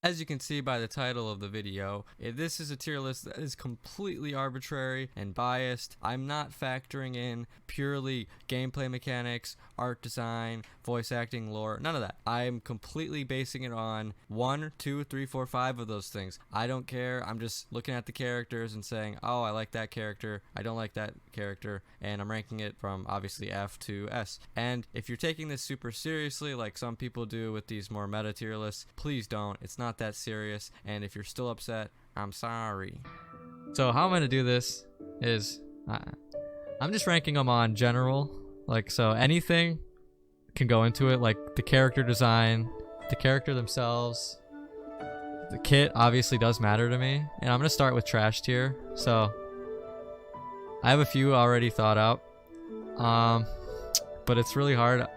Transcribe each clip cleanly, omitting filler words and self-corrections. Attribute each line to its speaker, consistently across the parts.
Speaker 1: As you can see by the title of the video, this is a tier list that is completely arbitrary and biased. I'm not factoring in purely gameplay mechanics, art design, voice acting, lore, none of that. I am completely basing it on 1, 2, 3, 4, 5 of those things. I don't care. I'm just looking at the characters and saying, oh, I like that character, I don't like that character, and I'm ranking it from obviously F to S. And if you're taking this super seriously, like some people do with these more meta tier lists, please don't. It's not that serious, and if you're still upset, I'm sorry. So how I'm gonna do this is I'm just ranking them on general, like, so anything can go into it, like the character design, the character themselves, the kit obviously does matter to me, and I'm gonna start with trash tier. So I have a few already thought out, but it's really hard.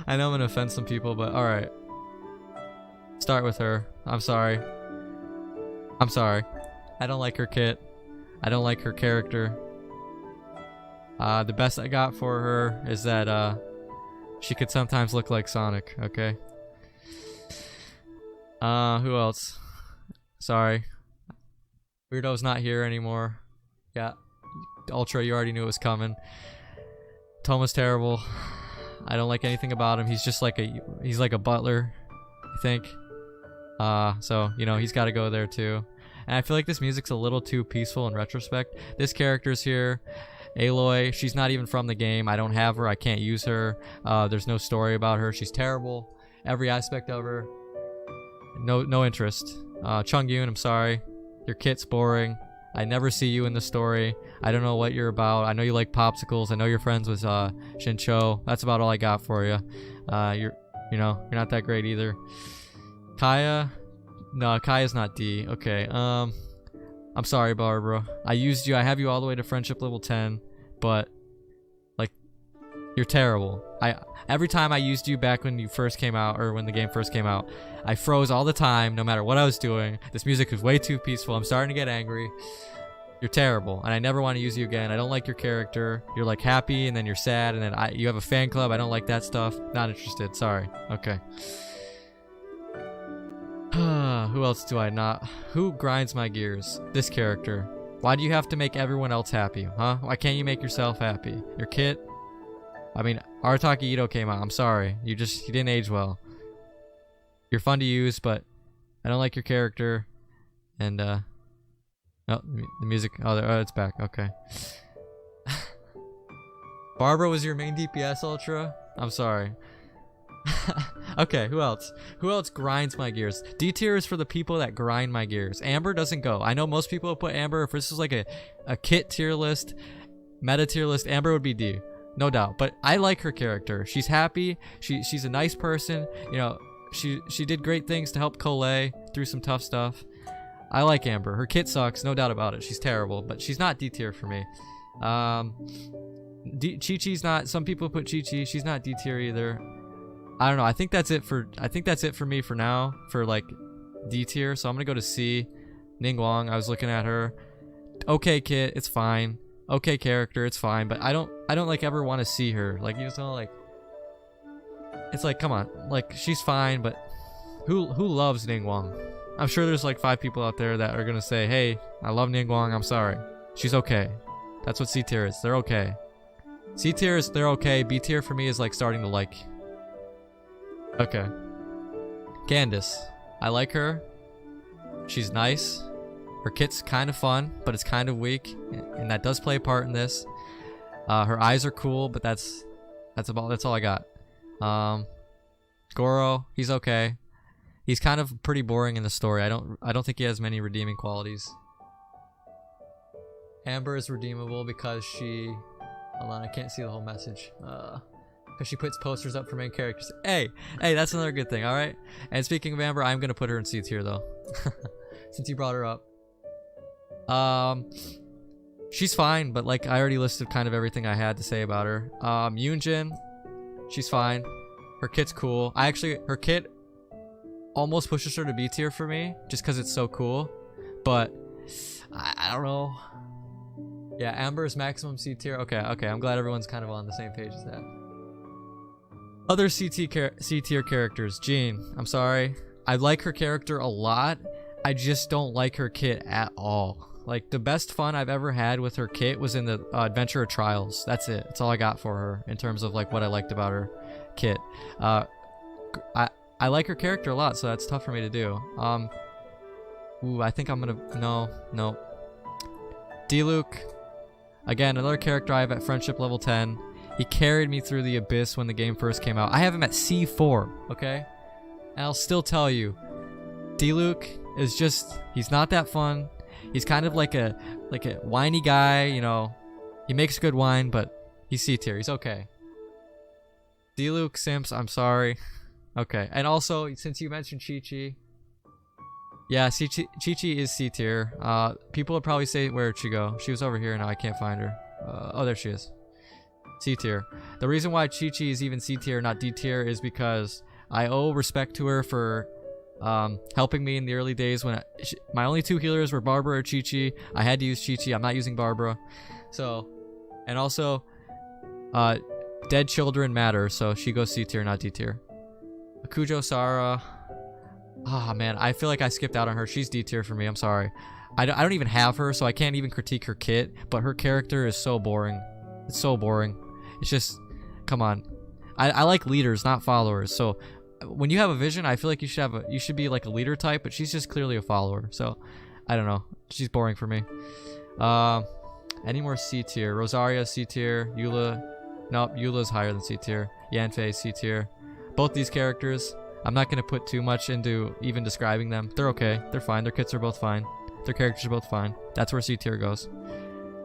Speaker 1: I know I'm gonna offend some people, but all right. Start with her. I'm sorry. I don't like her kit. I don't like her character. The best I got for her is that she could sometimes look like Sonic, okay? Who else? Sorry. Weirdo's not here anymore. Yeah. Ultra, you already knew it was coming. Toma's terrible. I don't like anything about him. He's just like he's like a butler, I think. So, you know, he's got to go there too. And I feel like this music's a little too peaceful in retrospect. This character's here. Aloy, she's not even from the game. I don't have her. I can't use her. There's no story about her. She's terrible. Every aspect of her. No interest. Chungyun, I'm sorry. Your kit's boring. I never see you in the story. I don't know what you're about. I know you like popsicles. I know you're friends with Shincho. That's about all I got for you. You're not that great either. Kaya? No, Kaya's not D. Okay, I'm sorry, Barbara. I used you. I have you all the way to friendship level 10, but, like, you're terrible. Every time I used you back when you first came out, or when the game first came out, I froze all the time, no matter what I was doing. This music is way too peaceful. I'm starting to get angry. You're terrible, and I never want to use you again. I don't like your character. You're, like, happy, and then you're sad, and then you have a fan club. I don't like that stuff. Not interested. Sorry. Okay. Who else do I not? Who grinds my gears? This character. Why do you have to make everyone else happy, huh? Why can't you make yourself happy? Your kit? I mean, Arataki Ito came out. I'm sorry. You didn't age well. You're fun to use, but I don't like your character. And, oh, the music. Oh, it's back. Okay. Barbara was your main DPS, Ultra? I'm sorry. Okay, who else? Who else grinds my gears? D tier is for the people that grind my gears. Amber doesn't go. I know most people would put Amber. If this was like a kit tier list, meta tier list, Amber would be D. No doubt. But I like her character. She's happy. She's a nice person. You know, she did great things to help Colette through some tough stuff. I like Amber. Her kit sucks, no doubt about it. She's terrible, but she's not D tier for me. Chi-Chi's not. Some people put Chi-Chi. She's not D tier either. I don't know. I think that's it for me for now, for like D tier. So I'm gonna go to C. Ningguang, I was looking at her. Okay kit, it's fine. Okay character, it's fine. But I don't like ever want to see her. Like, you just don't like. It's like, come on, like, she's fine, but who loves Ningguang? I'm sure there's like 5 people out there that are gonna say, hey, I love Ningguang. I'm sorry. She's okay. That's what C tier is. They're okay. C tier is they're okay. B tier for me is like starting to like. Okay. Candace. I like her. She's nice. Her kit's kind of fun, but it's kind of weak, and that does play a part in this. Her eyes are cool, but that's all I got. Goro, he's okay. He's kind of pretty boring in the story. I don't think he has many redeeming qualities. Amber is redeemable because she, hold on, I can't see the whole message. Because she puts posters up for main characters. Hey, that's another good thing, alright? And speaking of Amber, I'm going to put her in C tier, though. Since you brought her up. She's fine, but like, I already listed kind of everything I had to say about her. Yoonjin, she's fine. Her kit's cool. Her kit almost pushes her to B tier for me, just because it's so cool. But, I don't know. Yeah, Amber is maximum C tier. Okay, I'm glad everyone's kind of on the same page as that. Other C tier characters. Jean, I'm sorry. I like her character a lot. I just don't like her kit at all. Like, the best fun I've ever had with her kit was in the Adventurer Trials. That's it. That's all I got for her in terms of like what I liked about her kit. I like her character a lot, so that's tough for me to do. Ooh, I think I'm gonna no. D-Luke, again, another character I have at friendship level 10. He carried me through the abyss when the game first came out. I have him at C4, okay? And I'll still tell you, D-Luke is just, he's not that fun. He's kind of like a whiny guy, you know. He makes good wine, but he's C tier. He's okay. D-Luke Simps, I'm sorry. Okay, and also, since you mentioned Chi-Chi, yeah, Chi-Chi is C tier. People would probably say, where'd she go? She was over here, now I can't find her. Oh, there she is. C tier. The reason why Chi-Chi is even C tier, not D tier, is because I owe respect to her for helping me in the early days when my only 2 healers were Barbara or Chi-Chi. I had to use Chi-Chi. I'm not using Barbara. So, and also, dead children matter, so she goes C tier, not D tier. Akujo Sara. Ah, man, I feel like I skipped out on her. She's D tier for me. I'm sorry. I don't even have her, so I can't even critique her kit, but her character is so boring. It's so boring. It's just, come on. I like leaders, not followers. So when you have a vision, I feel like you should be like a leader type, but she's just clearly a follower. So I don't know. She's boring for me. Any more C tier? Rosaria C tier. Eula. Nope, Eula's higher than C tier. Yanfei C tier. Both these characters, I'm not going to put too much into even describing them. They're okay. They're fine. Their kits are both fine. Their characters are both fine. That's where C tier goes.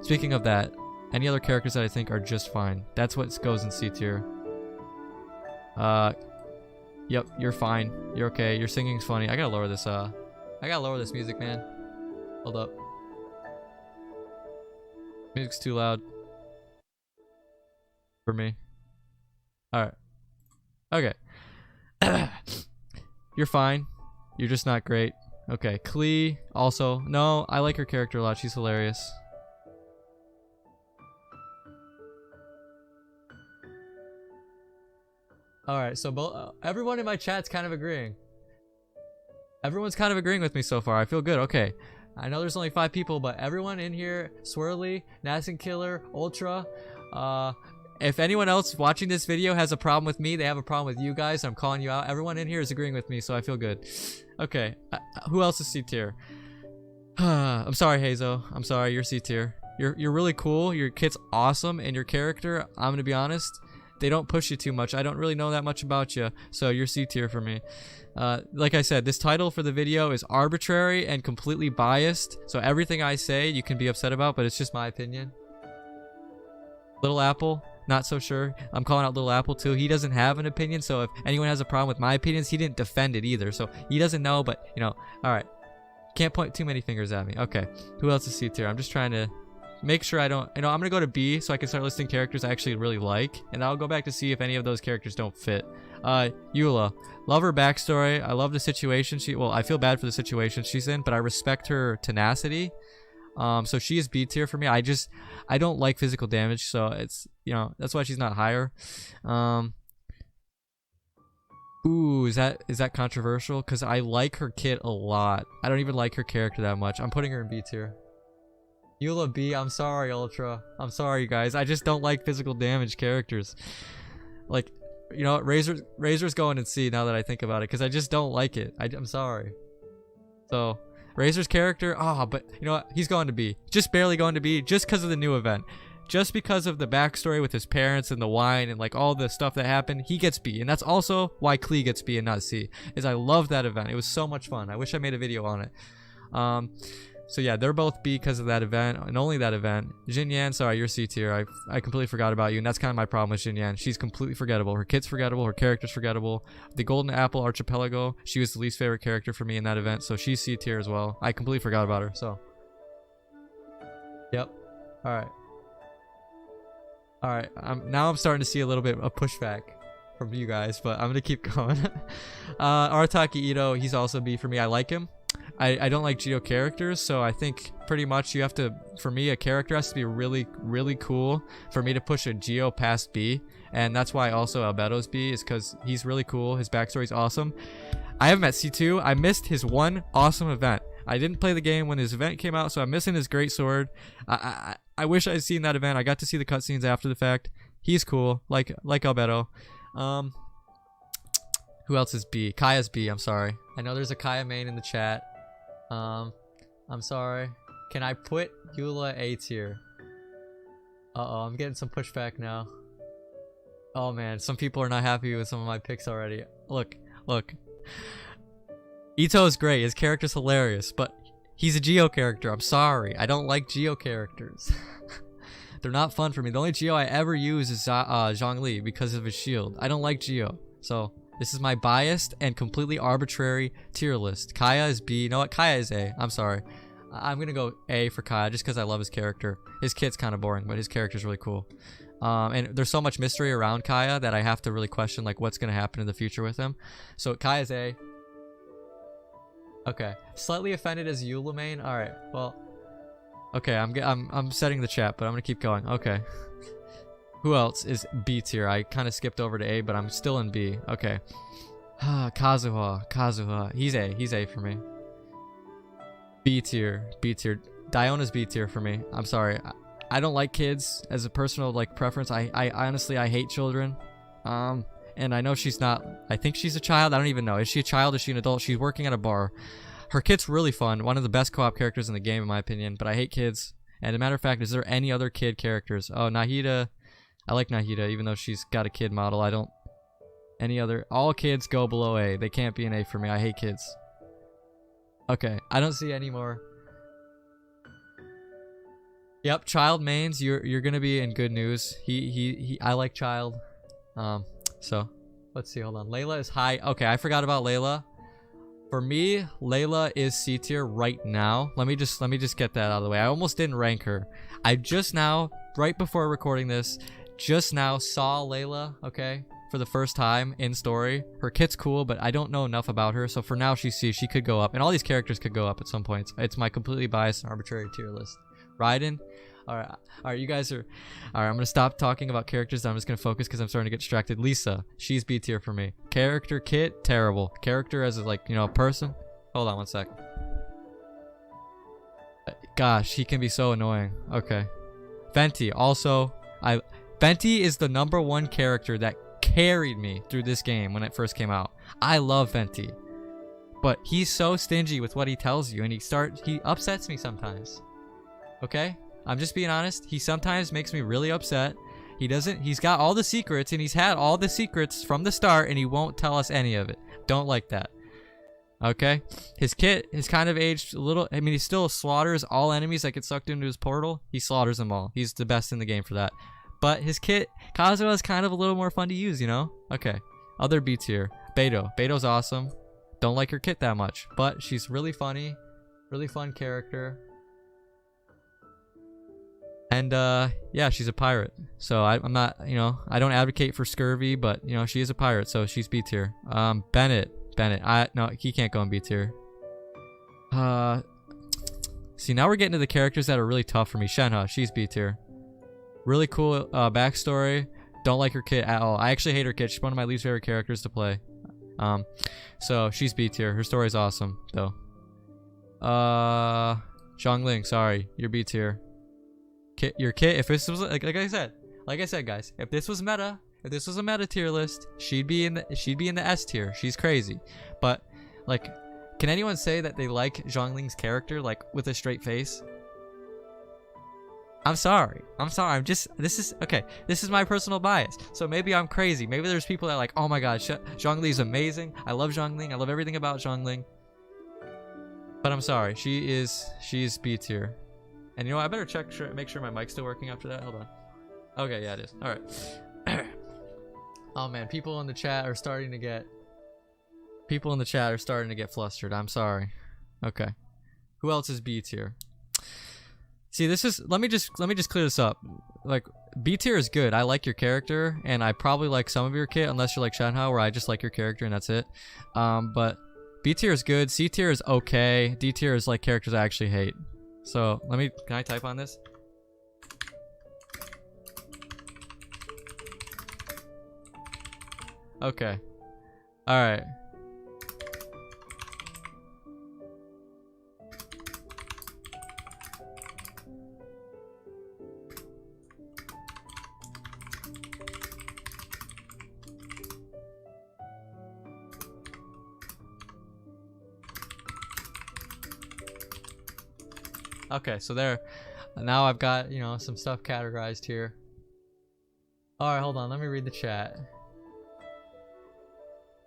Speaker 1: Speaking of that, any other characters that I think are just fine. That's what goes in C tier. Yep, you're fine. You're okay. Your singing's funny. I gotta lower this music, man. Hold up. Music's too loud for me. Alright. Okay. You're fine. You're just not great. Okay. Klee, also. No, I like her character a lot. She's hilarious. Alright, so everyone in my chat's kind of agreeing. Everyone's kind of agreeing with me so far. I feel good. Okay. I know there's only 5 people, but everyone in here, Swirly, Nascent Killer, Ultra, if anyone else watching this video has a problem with me, they have a problem with you guys, I'm calling you out. Everyone in here is agreeing with me, so I feel good. Okay, who else is C tier? I'm sorry, Hazo. I'm sorry, you're C tier. You're really cool. Your kit's awesome, and your character, I'm gonna be honest, they don't push you too much. I don't really know that much about you, so you're C tier for me. Like I said, this title for the video is arbitrary and completely biased, so everything I say you can be upset about, but it's just my opinion. Little Apple, not so sure. I'm calling out Little Apple too. He doesn't have an opinion, so if anyone has a problem with my opinions, he didn't defend it either, so he doesn't know, but you know, alright. Can't point too many fingers at me. Okay, who else is C tier? I'm just trying to make sure I don't, you know, I'm gonna go to B so I can start listing characters I actually really like, and I'll go back to see if any of those characters don't fit. Eula, love her backstory. I love the situation well, I feel bad for the situation she's in, but I respect her tenacity. So she is B tier for me. I don't like physical damage, so it's, you know, that's why she's not higher. Ooh, is that controversial? Because I like her kit a lot. I don't even like her character that much. I'm putting her in B tier. Eula B, I'm sorry, Ultra. I'm sorry, you guys. I just don't like physical damage characters. Like, you know what? Razor's going in C now that I think about it, because I just don't like it. I'm sorry. So, Razor's character, but you know what? He's going to B. Just barely going to B, just because of the new event. Just because of the backstory with his parents and the wine and like all the stuff that happened, he gets B. And that's also why Klee gets B and not C, is I love that event. It was so much fun. I wish I made a video on it. So yeah, they're both B because of that event, and only that event. Jin Yan, sorry, you're C tier. I completely forgot about you, and that's kind of my problem with Jin Yan. She's completely forgettable. Her kit's forgettable. Her character's forgettable. The Golden Apple Archipelago, she was the least favorite character for me in that event, so she's C tier as well. I completely forgot about her, so. Yep. Alright. Alright, now I'm starting to see a little bit of pushback from you guys, but I'm going to keep going. Arataki Ito, he's also B for me. I like him. I don't like Geo characters, so I think pretty much you have to, for me, a character has to be really, really cool for me to push a Geo past B. and that's why also Albeto's B is because he's really cool. His backstory's awesome. I haven't met C2. I missed his one awesome event. I didn't play the game when his event came out, so I'm missing his great sword. I wish I'd seen that event. I got to see the cutscenes after the fact. He's cool, like Albedo. Who else is B? Kaya's B. I'm sorry. I know there's a Kaya main in the chat. I'm sorry. Can I put Eula A tier? Uh-oh, I'm getting some pushback now. Oh man, some people are not happy with some of my picks already. Look. Ito is great. His character's hilarious, but he's a Geo character. I'm sorry. I don't like Geo characters. They're not fun for me. The only Geo I ever use is Zhongli because of his shield. I don't like Geo. So this is my biased and completely arbitrary tier list. Kaya is B. You know what? Kaya is A. I'm sorry. I'm going to go A for Kaya just because I love his character. His kit's kind of boring, but his character's really cool. And there's so much mystery around Kaya that I have to really question like what's going to happen in the future with him. So Kaya's A. Okay. Slightly offended as Eula main. All right. Well, okay. I'm setting the chat, but I'm gonna keep going. Okay. Who else is B tier? I kind of skipped over to A, but I'm still in B. Okay. Kazuha. He's A for me. B tier. Diona's B tier for me. I'm sorry. I don't like kids as a personal like preference. I honestly hate children. And I know she's not, I think she's a child. I don't even know. Is she a child? Is she an adult? She's working at a bar. Her kit's really fun. One of the best co-op characters in the game, in my opinion. But I hate kids. And as a matter of fact, is there any other kid characters? Oh, Nahida. I like Nahida, even though she's got a kid model. I don't. Any other. All kids go below A. They can't be an A for me. I hate kids. Okay. I don't see any more. Yep. Child mains. You're gonna be in good news. I like child. So, let's see, hold on. Layla is high. Okay, I forgot about Layla. For me, Layla is C tier right now. Let me just get that out of the way. I almost didn't rank her. I just now, right before recording this, just now saw Layla, okay, for the first time in story. Her kit's cool, but I don't know enough about her. So for now, she's C. She could go up. And all these characters could go up at some points. It's my completely biased and arbitrary tier list. Raiden. Alright, you guys are... Alright, I'm gonna stop talking about characters. I'm just gonna focus because I'm starting to get distracted. Lisa, she's B tier for me. Character kit, terrible. Character as a, like, you know, a person. Hold on one sec. Gosh, he can be so annoying. Okay. Venti, also... Venti is the #1 character that carried me through this game when it first came out. I love Venti. But he's so stingy with what he tells you, and he upsets me sometimes. Okay? I'm just being honest. He sometimes makes me really upset. He's got all the secrets, and he's had all the secrets from the start, and he won't tell us any of it. Don't like that. Okay? His kit has kind of aged a little. I mean, he still slaughters all enemies that get sucked into his portal. He slaughters them all. He's the best in the game for that. But his kit, Kazuha, is kind of a little more fun to use, you know? Okay. Other B tier. Beidou. Beidou's awesome. Don't like her kit that much, but she's really funny. Really fun character. And yeah, she's a pirate. So I'm not, you know, I don't advocate for scurvy, but you know, she is a pirate, so she's B tier. Bennett. No, he can't go in B tier. See, now we're getting to the characters that are really tough for me. Shenhe, she's B tier. Really cool backstory. Don't like her kit at all. I actually hate her kit. She's one of my least favorite characters to play. So she's B tier. Her story's awesome though. Xiangling, sorry, you're B tier. Your kit, if this was like I said guys, if this was a meta tier list, she'd be in the S tier. She's crazy. But like, can anyone say that they like Xiangling's character like with a straight face? I'm sorry. This is my personal bias. So maybe I'm crazy. Maybe there's people that are like, oh my god, Xiangling's amazing. I love Xiangling. I love everything about Xiangling. But I'm sorry. She's B tier. And you know what? I better make sure my mic's still working after that. Hold on. Okay, yeah, it is. All right. Oh man, people in the chat are starting to get flustered. I'm sorry. Okay. Who else is B tier? See, this is let me just clear this up. Like, B tier is good. I like your character, and I probably like some of your kit, unless you're like Shenhe, where I just like your character and that's it. But B tier is good. C tier is okay. D tier is like characters I actually hate. So can I type on this? Okay. Alright. Okay, so there. Now I've got, you know, some stuff categorized here. Alright, hold on. Let me read the chat.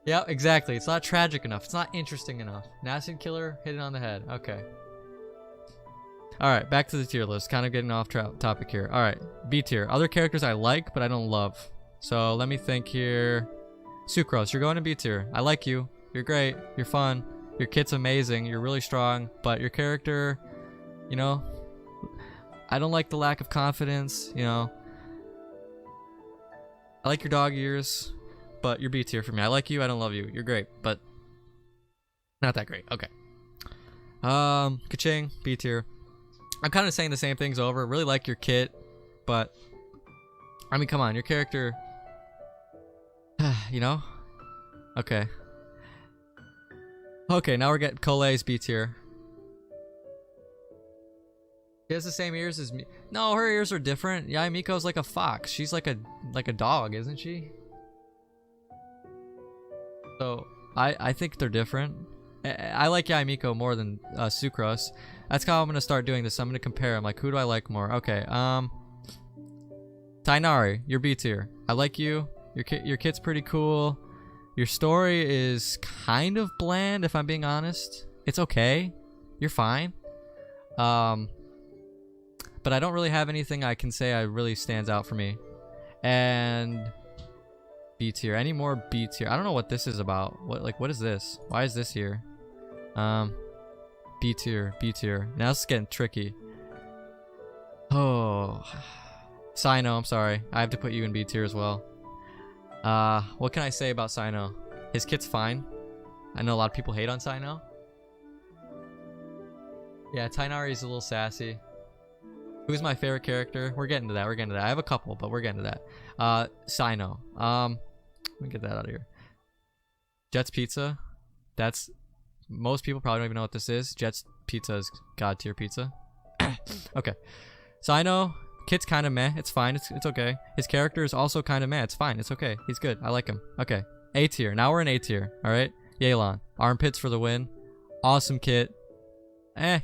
Speaker 1: Yeah, exactly. It's not tragic enough. It's not interesting enough. Acid killer, hit it on the head. Okay. Alright, back to the tier list. Kind of getting off topic here. Alright, B tier. Other characters I like, but I don't love. So let me think here. Sucrose, you're going to B tier. I like you. You're great. You're fun. Your kit's amazing. You're really strong. But your character, you know, I don't like the lack of confidence, you know. I like your dog ears, but you're B tier for me. I like you. I don't love you. You're great, but not that great. Okay. Kaching, B tier. I'm kind of saying the same things over. Really like your kit, but I mean, come on, your character, you know? Okay. Okay, now we're getting Cole's B tier. She has the same ears as me. No, her ears are different. Yeah, Miko's like a fox. She's like a dog, isn't she? So I think they're different. I like Yaimiko more than Sucrose. That's how I'm gonna start doing this. I'm gonna compare them. Like, who do I like more? Okay. Tainari, you're B tier. I like you. Your kit's pretty cool. Your story is kind of bland, if I'm being honest. It's okay. You're fine. But I don't really have anything I can say really stands out for me. And B tier. Any more B tier? I don't know what this is about. What is this? Why is this here? B tier. B tier. Now it's getting tricky. Oh. Sino, I'm sorry. I have to put you in B tier as well. What can I say about Sino? His kit's fine. I know a lot of people hate on Sino. Yeah, Tainari's a little sassy. Who's my favorite character? We're getting to that. We're getting to that. I have a couple, but we're getting to that. Sino. Let me get that out of here. Jet's Pizza. That's... Most people probably don't even know what this is. Jet's Pizza is god tier pizza. Okay. Sino. Kit's kind of meh. It's fine. It's okay. His character is also kind of meh. It's fine. It's okay. He's good. I like him. Okay. A tier. Now we're in A tier. All right. Yelan. Armpits for the win. Awesome kit.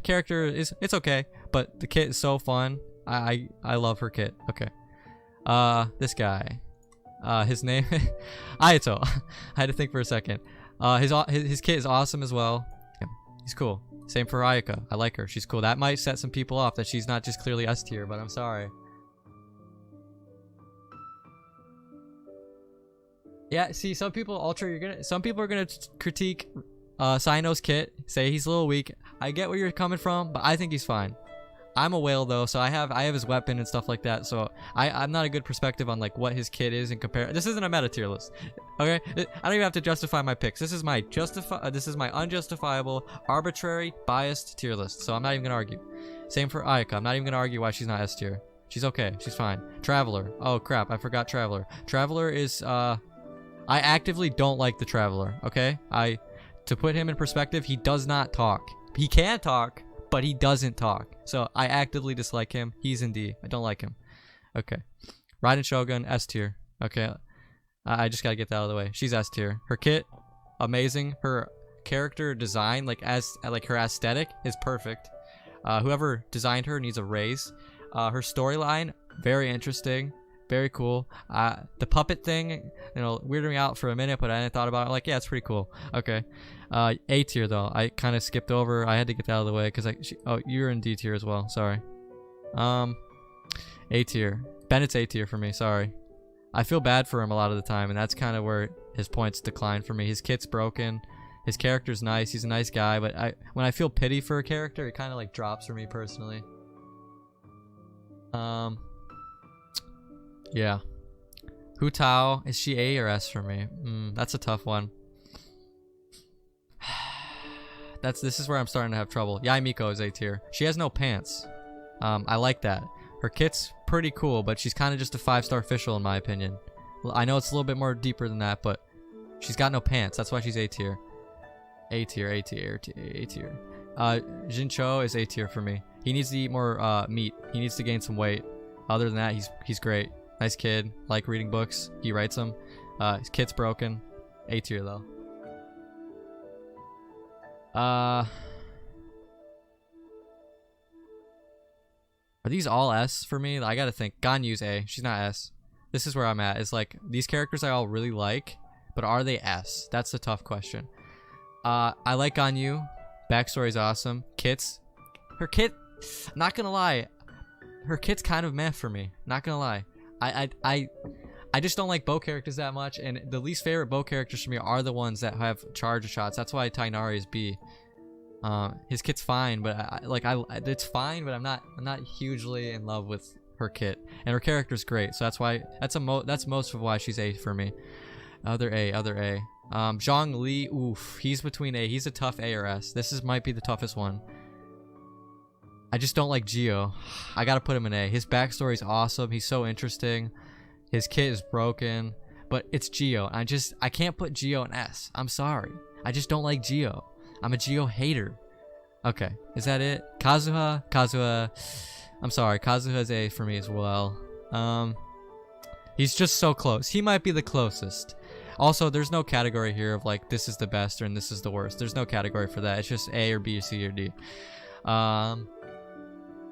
Speaker 1: Character is... It's okay. But the kit is so fun. I love her kit. Okay. This guy. His name... Ayato. I had to think for a second. His kit is awesome as well. Yeah, he's cool. Same for Ayaka. I like her. She's cool. That might set some people off that she's not just clearly S tier, but I'm sorry. Yeah, see, some people some people are gonna critique Sino's kit, say he's a little weak. I get where you're coming from, but I think he's fine. I'm a whale though, so I have his weapon and stuff like that. So I'm not a good perspective on like what his kit is and compare. This isn't a meta tier list, okay? I don't even have to justify my picks. This is my unjustifiable, arbitrary, biased tier list. So I'm not even gonna argue. Same for Ayaka. I'm not even gonna argue why she's not S tier. She's okay. She's fine. Traveler. Oh crap! I forgot Traveler. Traveler is I actively don't like the Traveler. Okay, to put him in perspective, he does not talk. He can talk, but he doesn't talk. So I actively dislike him. He's in D. I don't like him. Okay. Raiden Shogun, S tier. Okay. I just gotta get that out of the way. She's S tier. Her kit, amazing. Her character design, like her aesthetic, is perfect. Whoever designed her needs a raise. Her storyline, very interesting. Very cool. The puppet thing, you know, weirded me out for a minute, but I hadn't thought about it. Like, yeah, it's pretty cool. Okay. A tier though. I kind of skipped over. I had to get that out of the way because oh, you're in D tier as well. Sorry. A tier. Bennett's A tier for me. Sorry. I feel bad for him a lot of the time, and that's kind of where his points decline for me. His kit's broken. His character's nice. He's a nice guy, but when I feel pity for a character, it kind of like drops for me personally. Yeah. Hu Tao, is she A or S for me? That's a tough one. This is where I'm starting to have trouble. Yaimiko is A tier. She has no pants. I like that. Her kit's pretty cool, but she's kind of just a 5-star official in my opinion. I know it's a little bit more deeper than that, but She's got no pants. That's why she's A tier. A tier, A tier, A tier, A tier. Jincho is A tier for me. He needs to eat more meat. He needs to gain some weight. Other than that, he's great. Nice kid. Like reading books. He writes them. His kit's broken. A tier though. Are these all S for me? I gotta think. Ganyu's A. She's not S. This is where I'm at. It's like these characters I all really like, but are they S? That's the tough question. I like Ganyu. Backstory's awesome. Kit's. Her kit, not gonna lie, her kit's kind of meh for me. Not gonna lie. I just don't like bow characters that much, and the least favorite bow characters for me are the ones that have charge shots. That's why Tainari is B. His kit's fine, but it's fine, but I'm not hugely in love with her kit, and her character's great. So that's why that's most of why she's A for me. Other A. Zhongli, oof, he's between A. He's a tough A or S. Might be the toughest one. I just don't like Geo. I gotta put him in A. His backstory's awesome. He's so interesting. His kit is broken, but it's Geo. I can't put Geo in S. I'm sorry. I just don't like Geo. I'm a Geo hater. Okay, is that it? Kazuha. I'm sorry. Kazuha's A for me as well. He's just so close. He might be the closest. Also, there's no category here of like this is the best and this is the worst. There's no category for that. It's just A or B or C or D.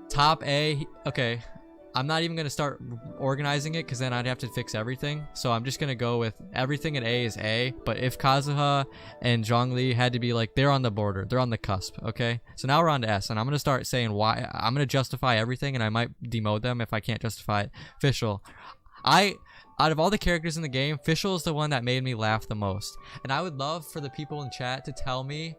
Speaker 1: Top A. Okay, I'm not even gonna start organizing it because then I'd have to fix everything. So I'm just gonna go with everything at A is A. But if Kazuha and Zhongli had to be like, they're on the border, they're on the cusp. Okay, so now we're on to S, and I'm gonna start saying why. I'm gonna justify everything, and I might demote them if I can't justify it. Fischl, out of all the characters in the game, Fischl is the one that made me laugh the most, and I would love for the people in chat to tell me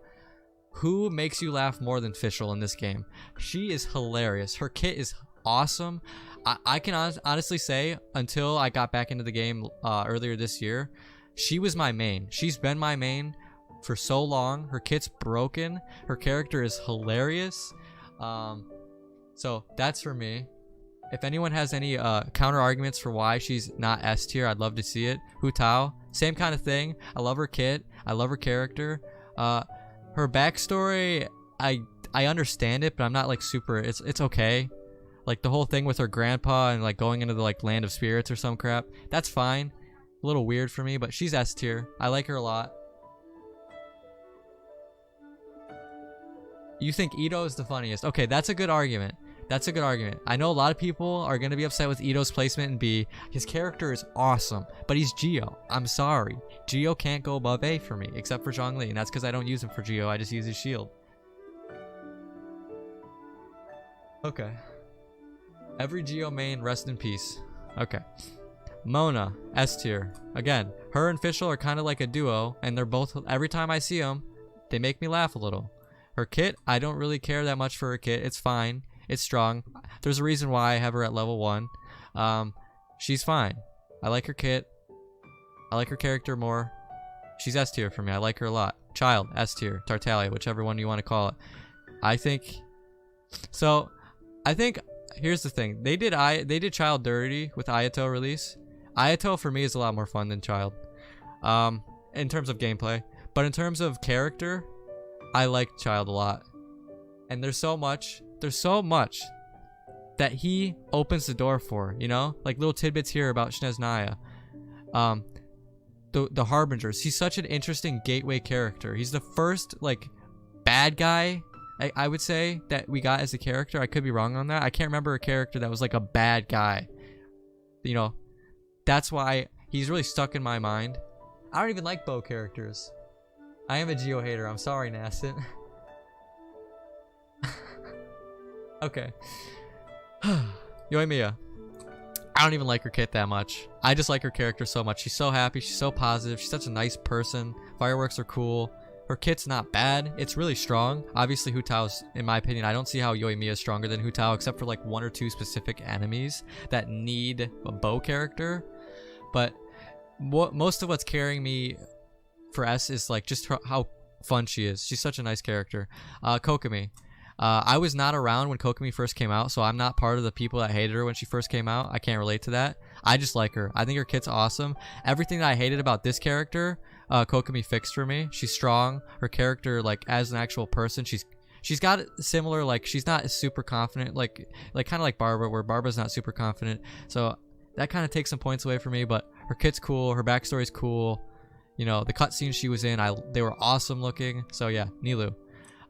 Speaker 1: who makes you laugh more than Fischl in this game. She is hilarious. Her kit is awesome. I can honestly say, until I got back into the game earlier this year, she was my main. She's been my main for so long. Her kit's broken. Her character is hilarious. So that's for me. If anyone has any counter arguments for why she's not S tier, I'd love to see it. Hu Tao, same kind of thing. I love her kit. I love her character. Her backstory, I understand it, but I'm not like super. It's okay. Like the whole thing with her grandpa and like going into the like land of spirits or some crap. That's fine. A little weird for me, but she's S tier. I like her a lot. You think Ito is the funniest? Okay, that's a good argument. That's a good argument. I know a lot of people are going to be upset with Ito's placement in B. His character is awesome, but he's Geo. I'm sorry. Geo can't go above A for me, except for Zhongli, and that's because I don't use him for Geo. I just use his shield. Okay. Every Geo main, rest in peace. Okay. Mona, S tier. Again, her and Fischl are kind of like a duo, and they're both, every time I see them, they make me laugh a little. Her kit, I don't really care that much for her kit. It's fine. It's strong. There's a reason why I have her at level 1. She's fine. I like her kit. I like her character more. She's S tier for me. I like her a lot. Child, S tier. Tartaglia, whichever one you want to call it. I think here's the thing. They did Child dirty with Ayato release. Ayato for me is a lot more fun than Child. In terms of gameplay. But in terms of character, I like Child a lot. And there's so much that he opens the door for, you know? Like little tidbits here about Sneznaya. The Harbingers. He's such an interesting gateway character. He's the first, like, bad guy, I would say, that we got as a character. I could be wrong on that. I can't remember a character that was, like, a bad guy. You know? That's why he's really stuck in my mind. I don't even like bow characters. I am a Geo hater. I'm sorry, Nascent. Okay. Yoimiya. I don't even like her kit that much. I just like her character so much. She's so happy. She's so positive. She's such a nice person. Fireworks are cool. Her kit's not bad. It's really strong. Obviously, Hu Tao's, in my opinion, I don't see how Yoimiya is stronger than Hu Tao, except for like 1 or 2 specific enemies that need a bow character. But most of what's carrying me for S is like just how fun she is. She's such a nice character. Kokomi. I was not around when Kokomi first came out, so I'm not part of the people that hated her when she first came out. I can't relate to that. I just like her. I think her kit's awesome. Everything that I hated about this character, Kokomi fixed for me. She's strong. Her character, like as an actual person, she's got similar, like she's not super confident, like kind of like Barbara, where Barbara's not super confident. So that kind of takes some points away from me. But her kit's cool. Her backstory's cool. You know, the cutscenes she was in, they were awesome looking. So yeah, Nilou.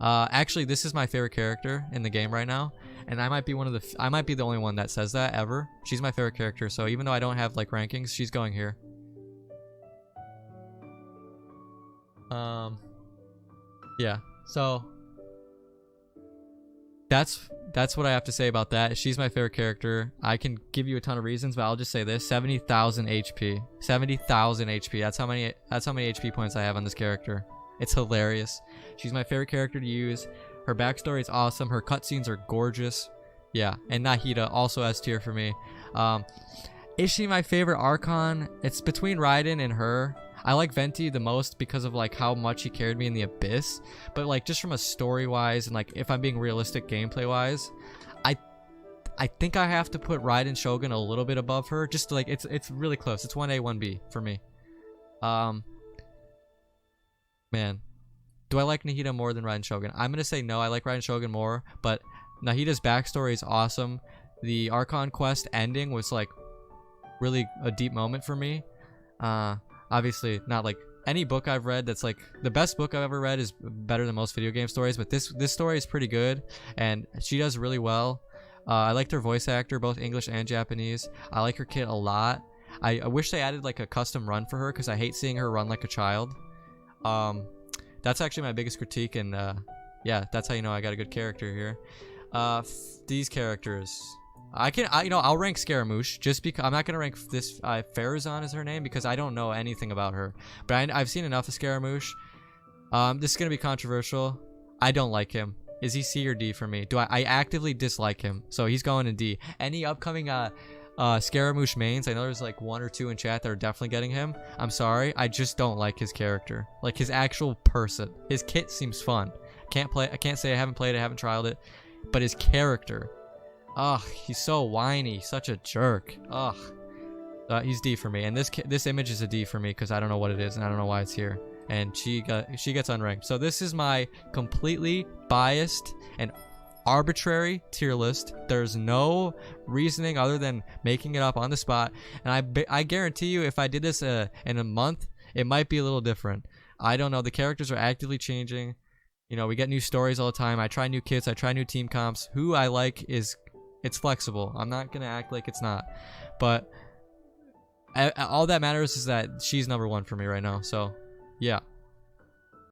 Speaker 1: Actually, this is my favorite character in the game right now, and I might be the only one that says that ever. She's my favorite character. So even though I don't have like rankings, she's going here. Yeah. So that's what I have to say about that. She's my favorite character. I can give you a ton of reasons, but I'll just say this: 70,000 HP. 70,000 HP. That's how many HP points I have on this character. It's hilarious. She's my favorite character to use. Her backstory is awesome. Her cutscenes are gorgeous. Yeah, and Nahida also S tier for me. Is she my favorite Archon? It's between Raiden and her. I like Venti the most because of like how much he carried me in the Abyss, but like just from a story wise and like if I'm being realistic gameplay wise, I think I have to put Raiden Shogun a little bit above her. Just like it's really close. It's 1A 1B for me. Man, do I like Nahida more than Raiden Shogun? I'm gonna say no. I like Raiden Shogun more, but Nahida's backstory is awesome. The Archon quest ending was like really a deep moment for me. Obviously not like any book I've read that's like the best book I've ever read is better than most video game stories, but this story is pretty good and she does really well. I liked her voice actor, both English and Japanese. I like her kit a lot. I wish they added like a custom run for her because I hate seeing her run like a child. That's actually my biggest critique, and yeah, that's how you know I got a good character here. These characters, I'll rank Scaramouche just because I'm not gonna rank this. Farazan is her name because I don't know anything about her, but I've seen enough of Scaramouche. This is gonna be controversial. I don't like him. Is he C or D for me? I actively dislike him, so he's going in D. Any upcoming Scaramouche mains, I know there's like 1 or 2 in chat that are definitely getting him. I'm sorry, I just don't like his character, like his actual person. His kit seems fun. I can't say I haven't played it, I haven't trialed it, but his character, ugh, he's so whiny, such a jerk. Ugh, he's D for me, and this image is a D for me because I don't know what it is and I don't know why it's here. And she gets unranked. So this is my completely biased and arbitrary tier list. There's no reasoning other than making it up on the spot, and I guarantee you if I did this in a month it might be a little different. I don't know, the characters are actively changing. You know, we get new stories all the time. I try new kits, I try new team comps. Who I like it's flexible. I'm not gonna act like it's not, but all that matters is that she's number 1 for me right now. So yeah.